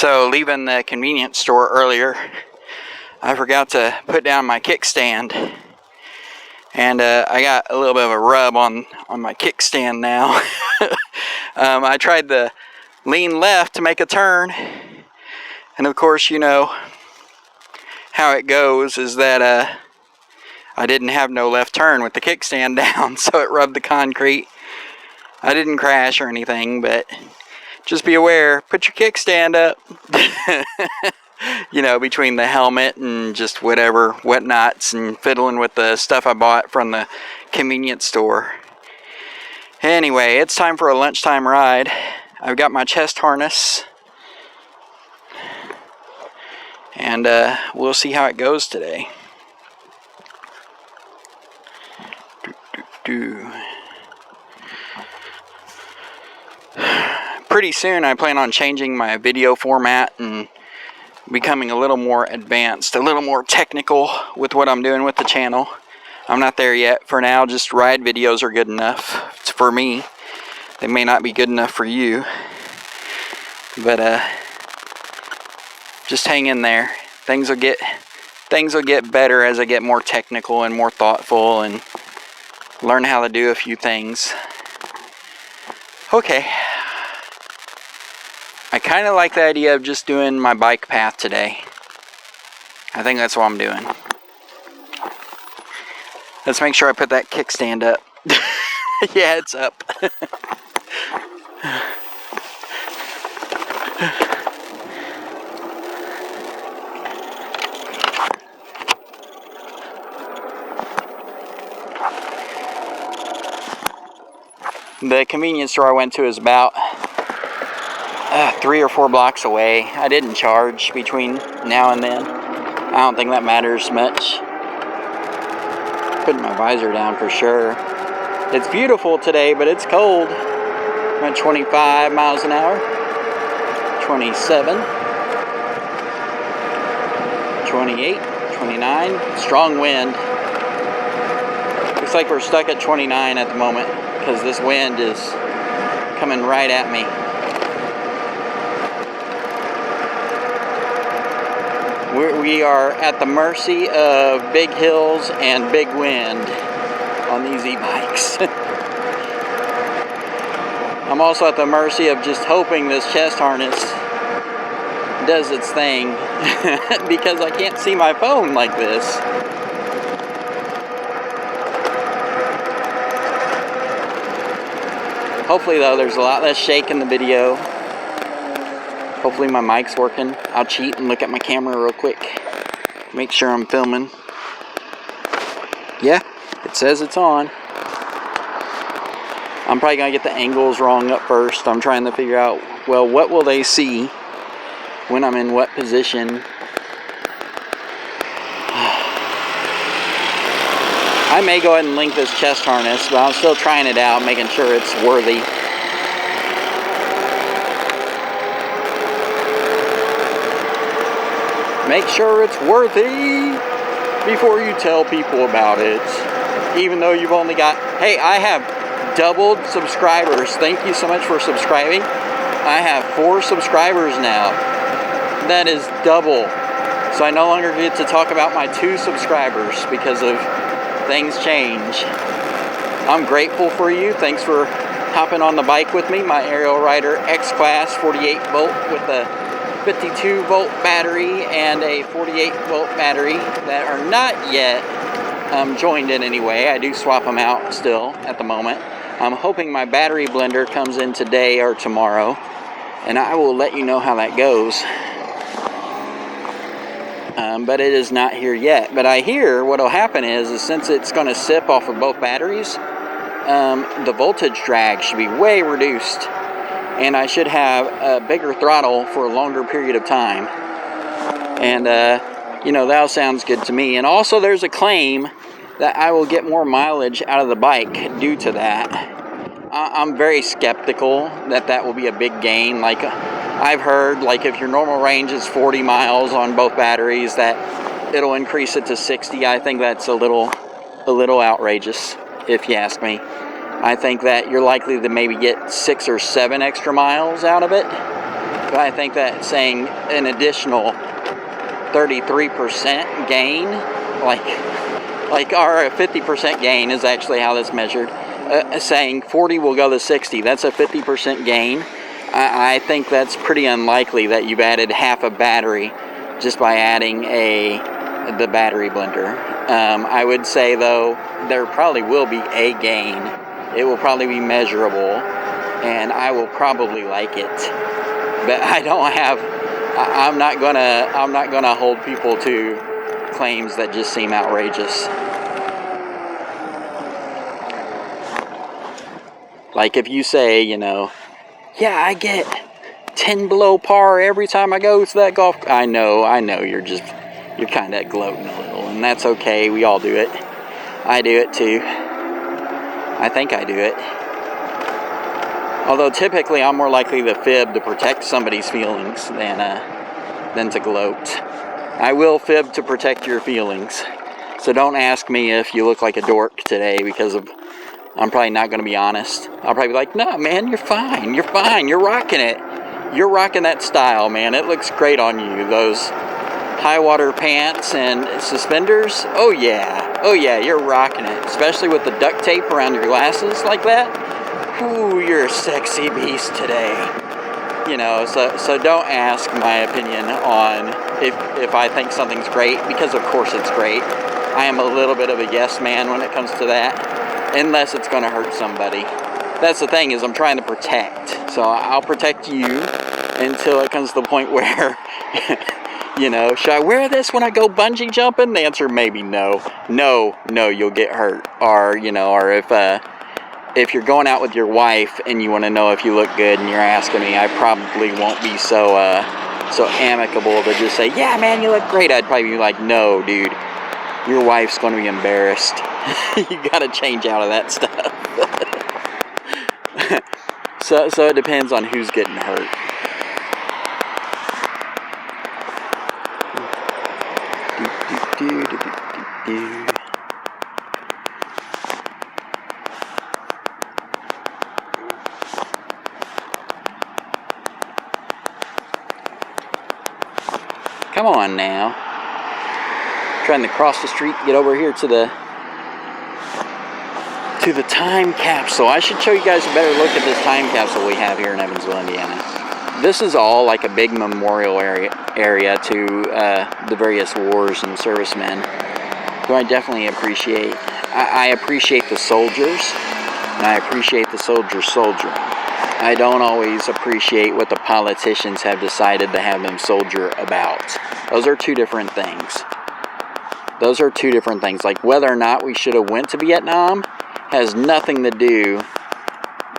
So leaving the convenience store earlier, I forgot to put down my kickstand, and I got a little bit of a rub on my kickstand now. I tried to lean left to make a turn, and of course, you know how it goes is that I didn't have no left turn with the kickstand down, so it rubbed the concrete. I didn't crash or anything, but just be aware, put your kickstand up. You know, between the helmet and just whatever whatnots and fiddling with the stuff I bought from the convenience store. Anyway, it's time for a lunchtime ride. I've got my chest harness, and we'll see how it goes today. Pretty soon I plan on changing my video format and becoming a little more advanced, a little more technical with what I'm doing with the channel. I'm not there yet. For now, just ride videos are good enough. It's for me. They may not be good enough for you, but just hang in there. Things will get better as I get more technical and more thoughtful and learn how to do a few things. Okay. I kind of like the idea of just doing my bike path today. I think that's what I'm doing. Let's make sure I put that kickstand up. Yeah, it's up. The convenience store I went to is about 3 or 4 blocks away. I didn't charge between now and then. I don't think that matters much. Putting my visor down for sure. It's beautiful today, but it's cold. I'm at 25 miles an hour. 27. 28. 29. Strong wind. Looks like we're stuck at 29 at the moment because this wind is coming right at me. We are at the mercy of big hills and big wind on these e-bikes. I'm also at the mercy of just hoping this chest harness does its thing because I can't see my phone like this. Hopefully though, there's a lot less shake in the video. Hopefully my mic's working. I'll cheat and look at my camera real quick. Make sure I'm filming. Yeah, it says it's on. I'm probably going to get the angles wrong up first. I'm trying to figure out, well, what will they see when I'm in what position? I may go ahead and link this chest harness, but I'm still trying it out, making sure it's worthy. Make sure it's worthy before you tell people about it. Even though you've only got... Hey, I have doubled subscribers. Thank you so much for subscribing. I have 4 subscribers now. That is double. So I no longer get to talk about my 2 subscribers because of things change. I'm grateful for you. Thanks for hopping on the bike with me. My Aerial Rider X-Class 48 volt with a 52 volt battery and a 48 volt battery that are not yet joined in any way. I do swap them out still at the moment. I'm hoping my battery blender comes in today or tomorrow, and I will let you know how that goes. But it is not here yet. But I hear what will happen is since it's going to sip off of both batteries, the voltage drag should be way reduced. And I should have a bigger throttle for a longer period of time. And, you know, that sounds good to me. And also there's a claim that I will get more mileage out of the bike due to that. I'm very skeptical that that will be a big gain. Like, I've heard, like, if your normal range is 40 miles on both batteries, that it'll increase it to 60. I think that's a little outrageous, if you ask me. I think that you're likely to maybe get 6 or 7 extra miles out of it. But I think that saying an additional 33% gain, like our 50% gain is actually how that's measured. Saying 40 will go to 60, that's a 50% gain. I think that's pretty unlikely that you've added half a battery just by adding the battery blender. I would say though, there probably will be a gain. It will probably be measurable, and I will probably like it. But I'm not gonna hold people to claims that just seem outrageous. Like if you say, yeah, I get 10 below par every time I go to that golf. I know, you're kind of gloating a little, and that's okay. We all do it. I do it too. I think I do it. Although typically I'm more likely to fib to protect somebody's feelings than to gloat. I will fib to protect your feelings. So don't ask me if you look like a dork today, because I'm probably not going to be honest. I'll probably be like, no, man, you're fine. You're fine. You're rocking it. You're rocking that style, man. It looks great on you. Those high water pants and suspenders. Oh yeah, you're rocking it. Especially with the duct tape around your glasses like that. Ooh, you're a sexy beast today. So don't ask my opinion on if I think something's great, because of course it's great. I am a little bit of a yes man when it comes to that, unless it's going to hurt somebody. That's the thing, is I'm trying to protect. So I'll protect you until it comes to the point where, should I wear this when I go bungee jumping? The answer may be no. No, you'll get hurt. Or if you're going out with your wife and you want to know if you look good and you're asking me, I probably won't be so amicable to just say, yeah, man, you look great. I'd probably be like, no, dude, your wife's going to be embarrassed. You got to change out of that stuff. So it depends on who's getting hurt. Come on now. Trying to cross the street, get over here to the time capsule. I should show you guys a better look at this time capsule we have here in Evansville, Indiana. This is all like a big memorial area to the various wars and servicemen, who I definitely appreciate. I appreciate the soldiers, and I appreciate the soldiers soldiering. I don't always appreciate what the politicians have decided to have them soldier about. Those are two different things. Like whether or not we should have went to Vietnam has nothing to do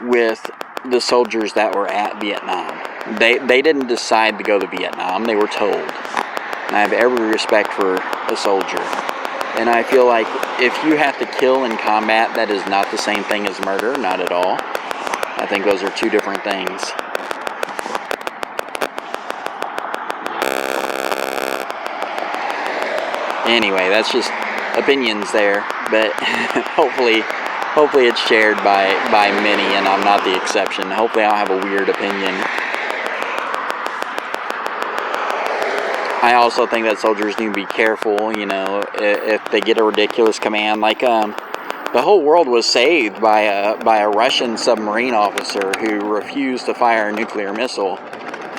with the soldiers that were at Vietnam. They didn't decide to go to Vietnam. They were told. And I have every respect for a soldier. And I feel like if you have to kill in combat, that is not the same thing as murder. Not at all. I think those are two different things. Anyway, that's just opinions there, but hopefully it's shared by many, and I'm not the exception. Hopefully I'll have a weird opinion. I also think that soldiers need to be careful, if they get a ridiculous command. Like, the whole world was saved by a Russian submarine officer who refused to fire a nuclear missile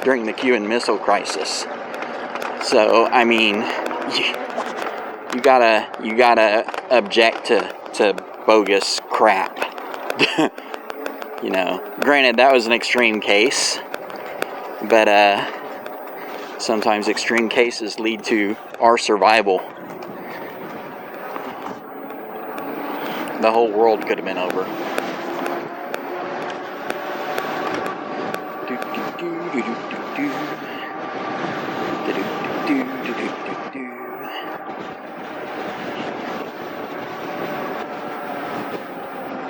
during the Cuban Missile Crisis. So, I mean, you gotta object to bogus crap. Granted, that was an extreme case, but sometimes extreme cases lead to our survival. The whole world could have been over.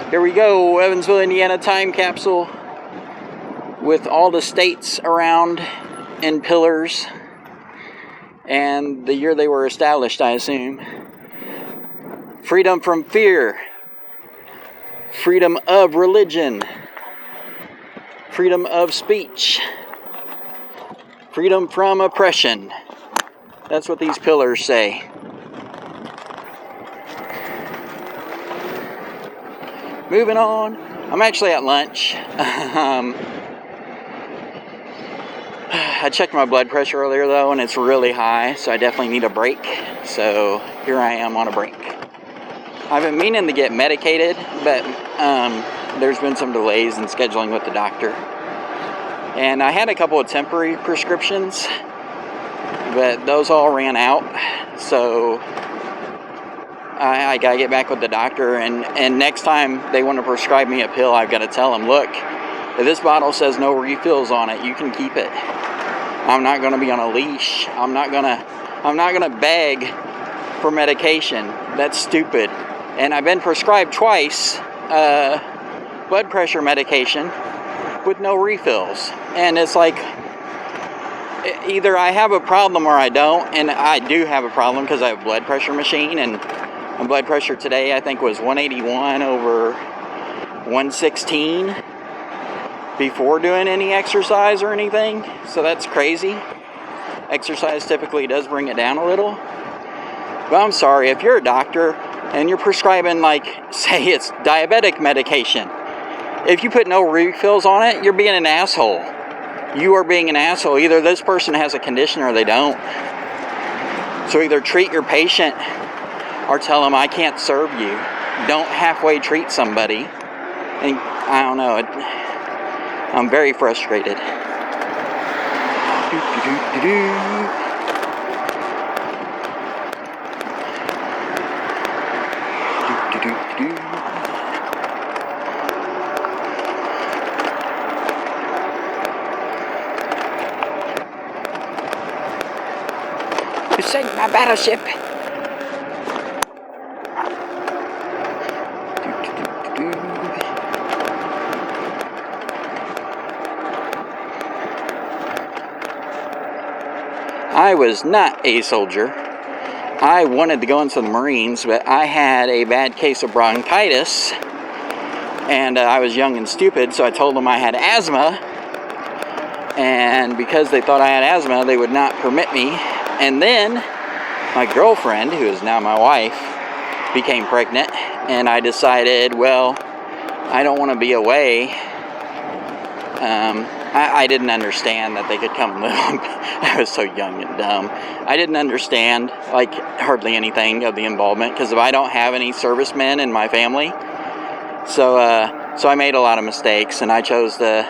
Here we go, Evansville, Indiana time capsule with all the states around in pillars and the year they were established, I assume. Freedom from fear. Freedom of religion. Freedom of speech. Freedom from oppression. That's what these pillars say. Moving on. I'm actually at lunch. I checked my blood pressure earlier though, and it's really high, so I definitely need a break. So here I am on a break. I've been meaning to get medicated, but there's been some delays in scheduling with the doctor. And I had a couple of temporary prescriptions, but those all ran out. So I gotta get back with the doctor, and next time they want to prescribe me a pill, I've got to tell them, look, if this bottle says no refills on it, you can keep it. I'm not gonna be on a leash. I'm not gonna beg for medication. That's stupid. And I've been prescribed twice blood pressure medication with no refills, and it's like, either I have a problem or I don't. And I do have a problem because I have a blood pressure machine, and my blood pressure today I think was 181 over 116 before doing any exercise or anything. So that's crazy. Exercise typically does bring it down a little. But I'm sorry, if you're a doctor and you're prescribing, like, say it's diabetic medication, if you put no refills on it, you're being an asshole. You are being an asshole. Either this person has a condition or they don't. So either treat your patient or tell them I can't serve you. Don't halfway treat somebody. And I don't know. I'm very frustrated. You sank my battleship. I was not a soldier. I wanted to go into the Marines, but I had a bad case of bronchitis, and I was young and stupid, so I told them I had asthma, and because they thought I had asthma, they would not permit me. And then my girlfriend, who is now my wife, became pregnant, and I decided, well, I don't want to be away. I didn't understand that they could come live. I was so young and dumb. I didn't understand, like, hardly anything of the involvement, because if I don't have any servicemen in my family, so I made a lot of mistakes, and I chose to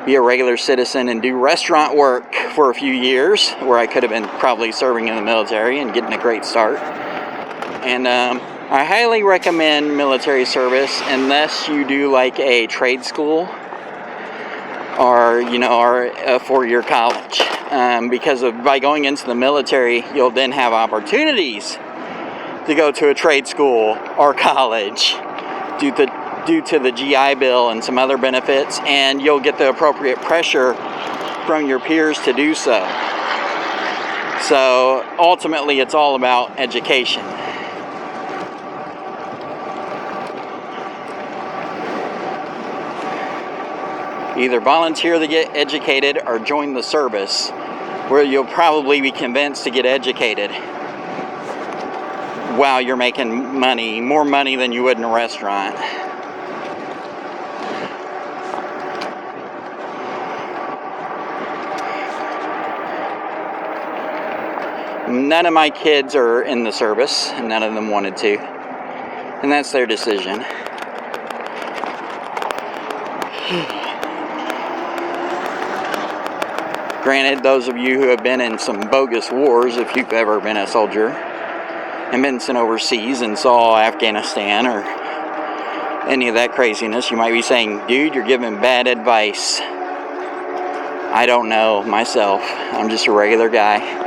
be a regular citizen and do restaurant work for a few years, where I could have been probably serving in the military and getting a great start. And I highly recommend military service unless you do like a trade school or a 4-year college, because by going into the military, you'll then have opportunities to go to a trade school or college due to the GI Bill and some other benefits, and you'll get the appropriate pressure from your peers to do so. So ultimately, it's all about education. Either volunteer to get educated or join the service, where you'll probably be convinced to get educated while you're making money, more money than you would in a restaurant. None of my kids are in the service, and none of them wanted to, and that's their decision. Granted, those of you who have been in some bogus wars, if you've ever been a soldier and been sent overseas and saw Afghanistan or any of that craziness, you might be saying, dude, you're giving bad advice. I don't know myself. I'm just a regular guy.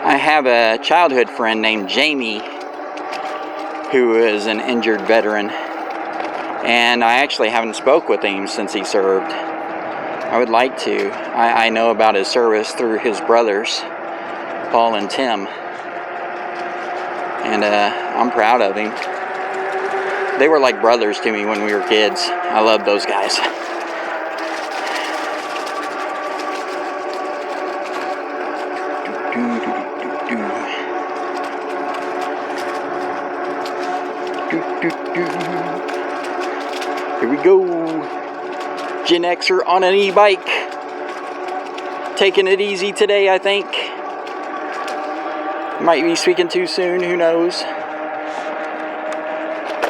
I have a childhood friend named Jamie who is an injured veteran, and I actually haven't spoke with him since he served. I would like to. I know about his service through his brothers, Paul and Tim, and I'm proud of him. They were like brothers to me when we were kids. I love those guys. Here we go. Gen Xer on an e-bike. Taking it easy today, I think. Might be speaking too soon, who knows.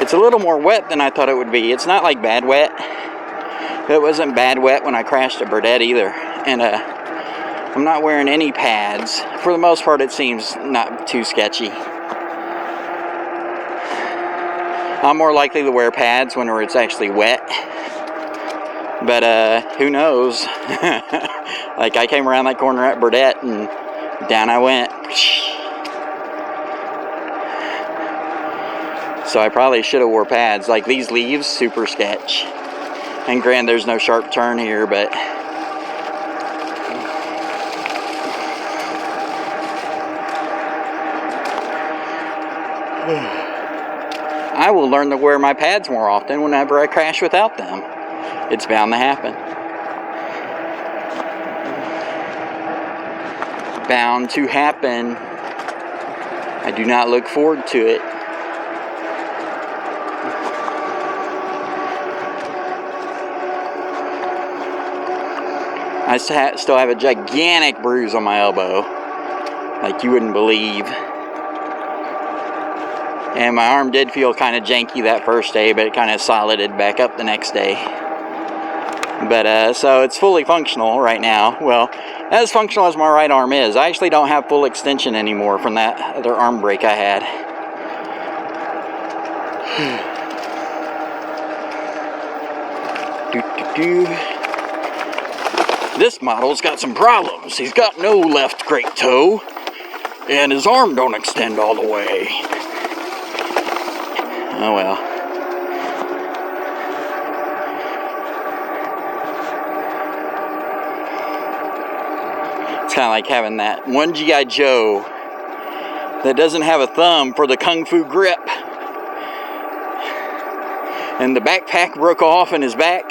It's a little more wet than I thought it would be. It's not like bad wet. It wasn't bad wet when I crashed at Burdett either. And I'm not wearing any pads. For the most part, it seems not too sketchy. I'm more likely to wear pads whenever it's actually wet. But who knows? Like, I came around that corner at Burdett and down I went. So I probably should have wore pads. Like, these leaves, super sketch. And granted, there's no sharp turn here, but I will learn to wear my pads more often whenever I crash without them. It's bound to happen. Bound to happen. I do not look forward to it. I still have a gigantic bruise on my elbow, like you wouldn't believe. And my arm did feel kind of janky that first day, but it kind of solided back up the next day. But so it's fully functional right now. Well, as functional as my right arm is. I actually don't have full extension anymore from that other arm break I had. This model's got some problems. He's got no left great toe, and his arm don't extend all the way. Oh well. It's kind of like having that one G.I. Joe that doesn't have a thumb for the Kung Fu grip. And the backpack broke off in his back.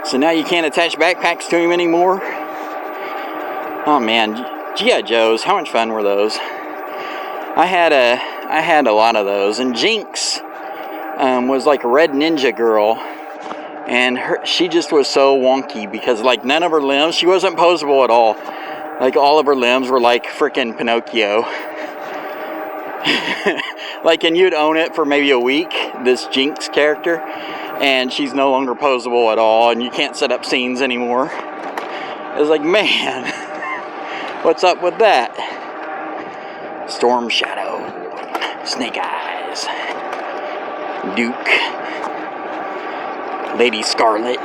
So now you can't attach backpacks to him anymore. Oh man, G.I. Joes, how much fun were those? I had a lot of those. And Jinx was like a red ninja girl. And she just was so wonky because like none of her limbs, she wasn't posable at all. Like all of her limbs were like freaking Pinocchio. Like, and you'd own it for maybe a week, this Jinx character, and she's no longer posable at all, and you can't set up scenes anymore. It was like, man, what's up with that? Storm Shadow, Snake Eyes, Duke, Lady Scarlet,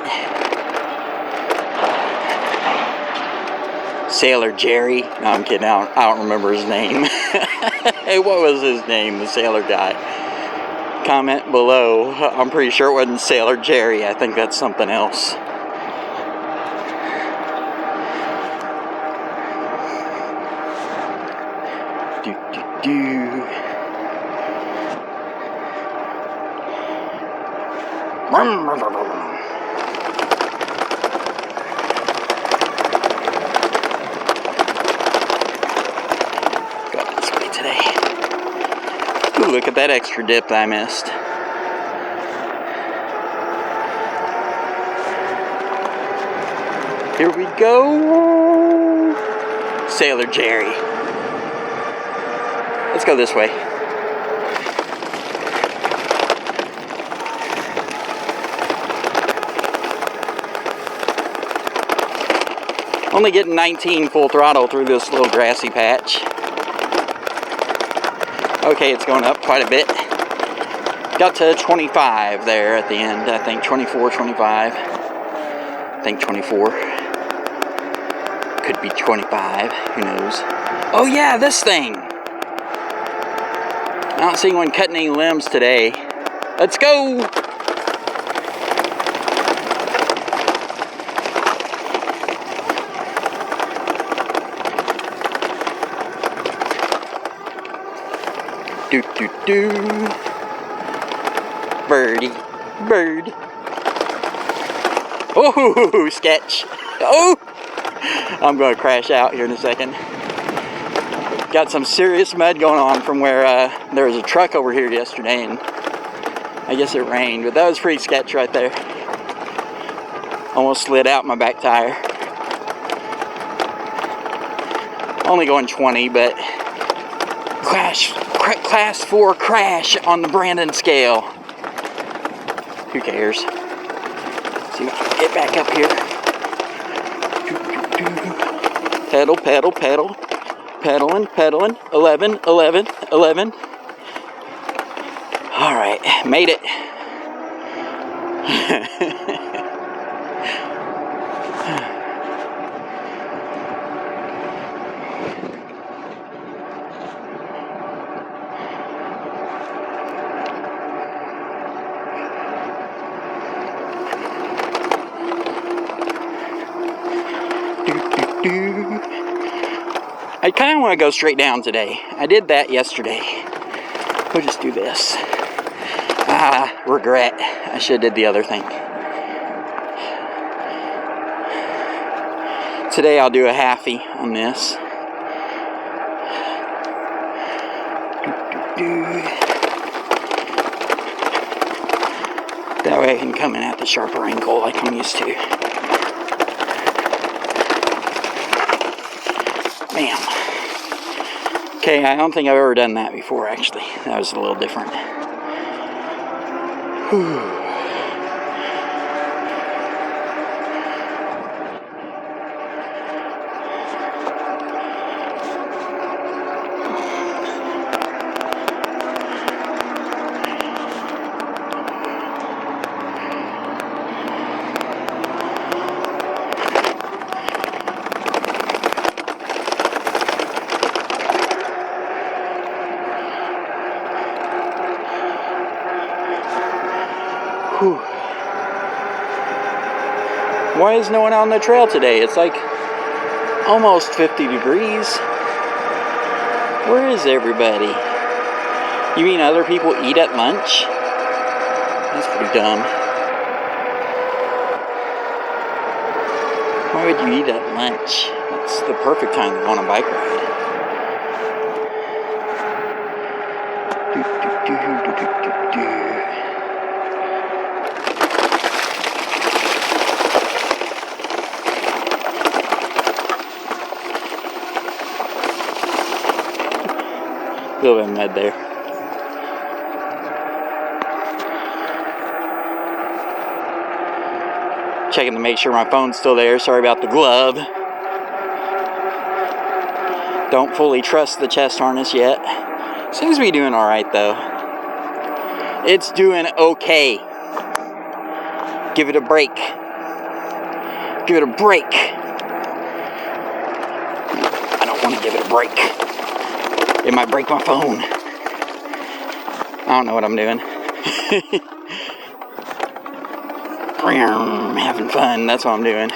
Sailor Jerry. No, I'm kidding. I don't remember his name. Hey, what was his name, the sailor guy? Comment below. I'm pretty sure it wasn't Sailor Jerry. I think that's something else. Ooh, look at that extra dip that I missed. Here we go. Sailor Jerry. Let's go this way. Only getting 19 full throttle through this little grassy patch. Okay, it's going up quite a bit. Got to 25 there at the end, I think 24, 25. I think 24. Could be 25, who knows. Oh yeah, this thing! I don't see anyone cutting any limbs today. Let's go! Do do do. Birdie, bird. Oh, sketch. Oh, I'm going to crash out here in a second. Got some serious mud going on from where there was a truck over here yesterday, and I guess it rained, but that was pretty sketch right there. Almost slid out my back tire. Only going 20, but class 4 crash on the Brandon scale. Who cares? See if I can get back up here. Pedal, pedal, pedal. Pedaling, pedaling. 11, 11, 11. All right, made it. I kind of want to go straight down today. I did that yesterday. We'll just do this. Regret. I should have did the other thing. Today I'll do a halfie on this. That way I can come in at the sharper angle like I'm used to. Bam. Okay, I don't think I've ever done that before, actually. That was a little different. Whew. Whew. Why is no one on the trail today? It's like almost 50 degrees. Where is everybody? You mean other people eat at lunch? That's pretty dumb. Why would you eat at lunch? It's the perfect time to go on a bike ride. A little bit of mud there. Checking to make sure my phone's still there. Sorry about the glove. Don't fully trust the chest harness yet. Seems to be doing alright though. It's doing okay. Give it a break. Give it a break. I don't want to give it a break. It might break my phone. I don't know what I'm doing. Having fun, that's what I'm doing.